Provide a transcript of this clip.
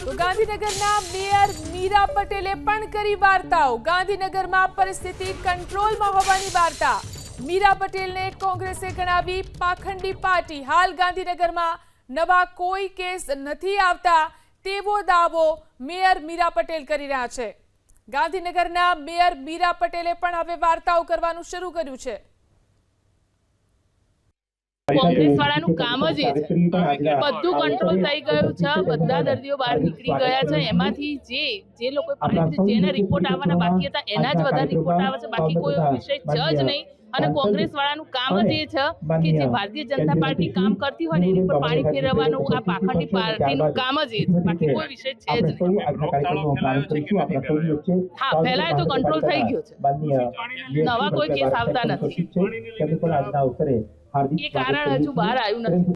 તો ગાંધીનગરના મેયર મીરા પટેલે પણ કરી વાર્તાઓ। ગાંધીનગરમાં પરિસ્થિતિ કંટ્રોલમાં હોવાની વાર્તા। મીરા પટેલને કોંગ્રેસે ગણાવી પાખંડી પાર્ટી। હાલ ગાંધીનગરમાં નવા કોઈ કેસ નથી આવતા તેવો દાવો મેયર મીરા પટેલ કરી રહ્યા છે। ગાંધીનગરના મેયર મીરા પટેલે પણ હવે વાર્તાઓ કરવાનું શરૂ કર્યું છે। કોંગ્રેસ વાળાનું કામ જ એ છે, બધું કંટ્રોલ થઈ ગયું છે, બધા દર્દીઓ બહાર નીકળી ગયા છે। એમાંથી જે લોકો જેને રિપોર્ટ આવવાના બાકી હતા એના જ વધારે રિપોર્ટ આવે છે, બાકી કોઈ વિષય છે જ નહીં। અને કોંગ્રેસ વાળાનું કામ જ એ છે કે જે ભારતીય જનતા પાર્ટી કામ કરતી હોય ને એની પર પાણી ફેરવવાનું આ પાખંડી પાર્ટીનું કામ જ એ છે, બાકી કોઈ વિષય છે જ નહીં। હા, ફેલાય તો કંટ્રોલ થઈ ગયો છે, નવા કોઈ કેસ આવતા નથી, એ કારણ હજુ બહાર આવ્યું નથી।